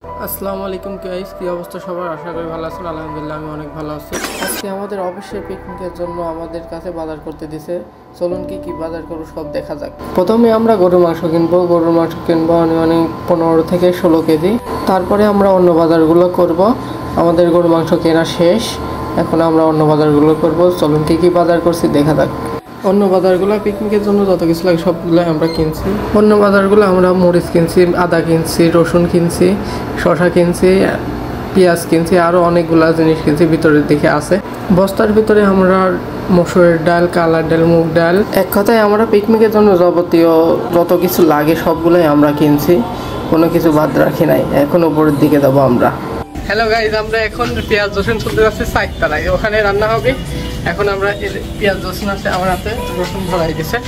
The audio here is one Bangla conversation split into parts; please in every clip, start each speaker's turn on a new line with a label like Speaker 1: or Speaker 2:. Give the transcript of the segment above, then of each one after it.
Speaker 1: আসসালামু আলাইকুম গাইস, কি অবস্থা সবার? আশা করি ভালো আছেন। আলহামদুলিল্লাহ আমি অনেক ভালো আছি। আজকে আমাদের অবশ্যই পিকনিকের জন্য আমাদের কাছে বাজার করতে দিছে। চলুন কি কি বাজার করব সব দেখা যাক। প্রথমে আমরা গরুর মাংস কিনবো। গরুর মাংস কিনবো অনেক 15 থেকে 16 কেজি। তারপরে আমরা অন্য বাজারগুলো করব। আমাদের গরুর মাংস কেনা শেষ, এখন আমরা অন্য বাজারগুলো করব। চলুন কি কি বাজার করছি দেখা যাক। অন্য বাজারগুলো পিকনিকের জন্য যত কিছু লাগে সবগুলো আমরা কিনছি। অন্য বাজারগুলো আমরা মরিচ কিনছি, আদা কিনছি, রসুন কিনছি, শসা কিনছি, পেঁয়াজ কিনছি, আরও অনেকগুলো জিনিস কিনছি। ভিতরের দিকে আছে বস্তার ভিতরে আমরা মসুরের ডাল, কালার ডাল, মুগ ডাল, এক কথায় আমরা পিকনিকের জন্য যাবতীয় যত কিছু লাগে সবগুলোই আমরা কিনছি, কোনো কিছু বাদ রাখি নাই। এখন উপরের দিকে যাবো আমরা। হ্যালো গাইজ, আমরা এখন পেঁয়াজ রসুন তুলতে যাচ্ছি চারতলায়, ওখানে রান্না হবে। এখন আমরা পেঁয়াজ রসুন আছে আমার হাতে, রসুন ধরাই দিছে।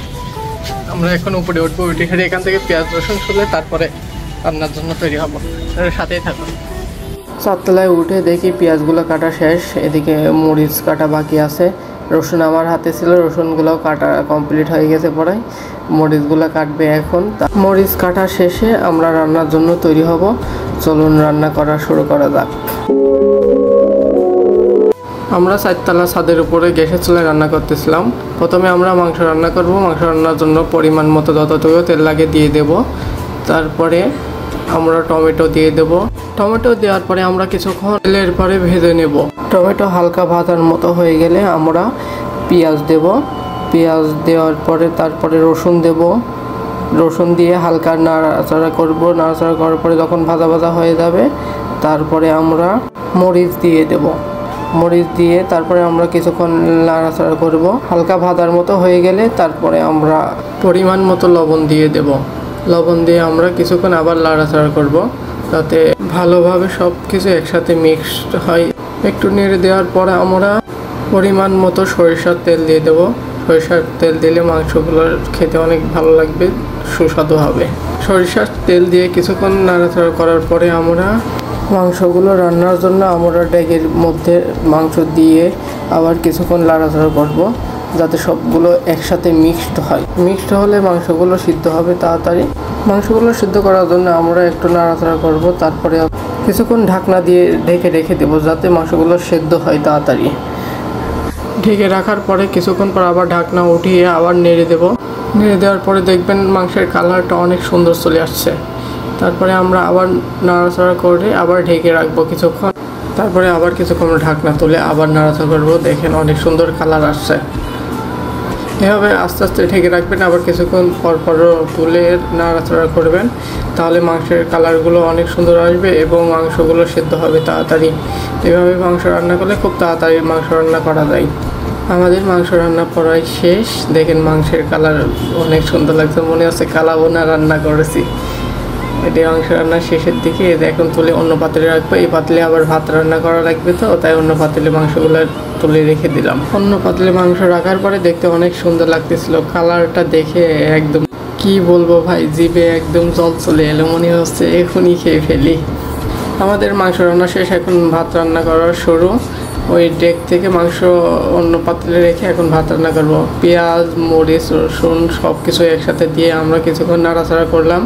Speaker 1: আমরা এখন উপরে উঠবো, উঠে এখান থেকে পেঁয়াজ রসুন তুলে তারপরে রান্নার জন্য তৈরি হবো। সাথেই থাকুন। চারতলায় উঠে দেখি পেঁয়াজগুলো কাটা শেষ, এদিকে মরিচ কাটা বাকি আছে। রসুন আমার হাতে ছিল, রসুনগুলো কাটা কমপ্লিট হয়ে গেছে। পরে মরিচগুলো কাটবে এখন। মরিচ কাটা শেষে আমরা রান্নার জন্য তৈরি হব। চলুন রান্না করা শুরু করা যাক। আমরা চারতলা ছাদের উপরে গ্যাসের চুলায় রান্না করতেছিলাম। প্রথমে আমরা মাংস রান্না করব। মাংস রান্নার জন্য পরিমাণ মতো যতটুকু তেল লাগে দিয়ে দেব। তারপরে আমরা টমেটো দিয়ে দেব। টমেটো দেওয়ার পরে আমরা কিছুক্ষণ তেলের পরে ভেজে নেব। টমেটো হালকা ভাজার মতো হয়ে গেলে আমরা পেঁয়াজ দেব। পেঁয়াজ দেওয়ার পরে তারপরে রসুন দেব। রসুন দিয়ে হালকা নাড়াচাড়া করব। নাড়াচাড়া করার পরে যখন ভাজা ভাজা হয়ে যাবে তারপরে আমরা মরিচ দিয়ে দেব। মরিচ দিয়ে তারপরে আমরা কিছুক্ষণ নাড়াচাড়া করব। হালকা ভাজার মতো হয়ে গেলে তারপরে আমরা পরিমাণ মতো লবণ দিয়ে দেব। লবণ দিয়ে আমরা কিছুক্ষণ আবার নাড়াচাড়া করব যাতে ভালোভাবে সব কিছু একসাথে মিক্সড হয়। একটু নেড়ে দেওয়ার পরে আমরা পরিমাণ মতো সরিষার তেল দিয়ে দেব। সরিষার তেল দিলে মাংসগুলো খেতে অনেক ভালো লাগবে, সুস্বাদু হবে। সরিষার তেল দিয়ে কিছুক্ষণ নাড়াচাড়া করার পরে আমরা মাংসগুলো রান্নার জন্য আমরা ডেকের মধ্যে মাংস দিয়ে আবার কিছুক্ষণ নাড়াচাড়া করব যাতে সবগুলো একসাথে মিক্সড হয়। মিক্সড হলে মাংসগুলো সিদ্ধ হবে তাড়াতাড়ি। মাংসগুলো সিদ্ধ করার জন্য আমরা একটু নাড়াচাড়া করব। তারপরে কিছুক্ষণ ঢাকনা দিয়ে ঢেকে রেখে দেবো যাতে মাংসগুলো সেদ্ধ হয় তাড়াতাড়ি। ঢেকে রাখার পরে কিছুক্ষণ পর আবার ঢাকনা উঠিয়ে আবার নেড়ে দেব। নেড়ে দেওয়ার পরে দেখবেন মাংসের কালারটা অনেক সুন্দর চলে আসছে। তারপরে আমরা আবার নাড়াচাড়া করে আবার ঢেকে রাখবো কিছুক্ষণ। তারপরে আবার কিছুক্ষণ ঢাকনা তুলে আবার নাড়াচাড়া করবো। দেখেন অনেক সুন্দর কালার আসছে। এভাবে আস্তে আস্তে ঢেকে রাখবেন, আবার কিছুক্ষণ পর তুলে নাড়াচাড়া করবেন। তাহলে মাংসের কালারগুলো অনেক সুন্দর আসবে এবং মাংসগুলো সেদ্ধ হবে তাড়াতাড়ি। এভাবে মাংস রান্না করলে খুব তাড়াতাড়ি মাংস রান্না করা যায়। আমাদের মাংস রান্না প্রায় শেষ। দেখেন মাংসের কালার অনেক সুন্দর লাগছে, মনে হচ্ছে কালা বোনা রান্না করেছি। এটি মাংস রান্নার শেষের দিকে এখন তুলে অন্য পাত্রে রাখবো। এই পাতলে আবার ভাত রান্না করা লাগবে, তো তাই অন্য পাতলে মাংসগুলো তুলে রেখে দিলাম। অন্য পাতলে মাংস রাখার পরে দেখতে অনেক সুন্দর লাগতেছিল। কালারটা দেখে একদম কি বলবো ভাই, জিভে একদম জল চলে এলো, মনে হচ্ছে এখনই খেয়ে ফেলি। আমাদের মাংস রান্না শেষ, এখন ভাত রান্না করা শুরু। ওই ডেক থেকে মাংস অন্য পাত্রে রেখে এখন ভাত রান্না করবো। পেঁয়াজ, মরিচ, রসুন সব কিছু একসাথে দিয়ে আমরা কিছুক্ষণ নাড়াচাড়া করলাম।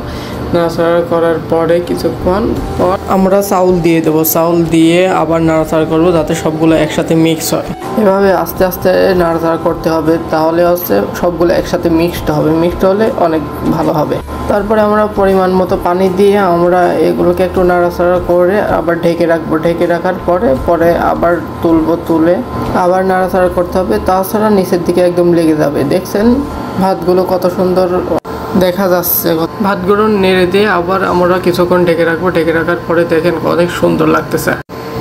Speaker 1: নাড়াচাড়া করার পরে কিছুক্ষণ পর আমরা চাউল দিয়ে দেবো। চাউল দিয়ে আবার নাড়াচাড়া করবো যাতে সবগুলো একসাথে মিক্স হয়। এভাবে আস্তে আস্তে নাড়াচাড়া করতে হবে, তাহলে হচ্ছে সবগুলো একসাথে মিক্সড হবে। মিক্সড হলে অনেক ভালো হবে। তারপরে আমরা পরিমাণ মতো পানি দিয়ে আমরা এগুলোকে একটু নাড়াচাড়া করে আবার ঢেকে রাখবো। ঢেকে রাখার পরে আবার তুলবো। তুলে আবার নাড়াচাড়া করতে হবে, তাছাড়া নিচের দিকে একদম লেগে যাবে। দেখছেন ভাতগুলো কত সুন্দর দেখা যাচ্ছে। ভাতগুলো নেড়ে দিয়ে আবার আমরা কিছুক্ষণ ঢেকে রাখবো। ঢেকে রাখার পরে দেখেন অনেক সুন্দর লাগতেছে।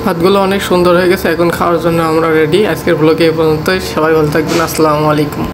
Speaker 1: ভাতগুলো অনেক সুন্দর হয়ে গেছে। এখন খাওয়ার জন্য আমরা রেডি। আজকের ব্লগে এই পর্যন্তই। সবাই ভালো থাকবেন। আসসালামু আলাইকুম।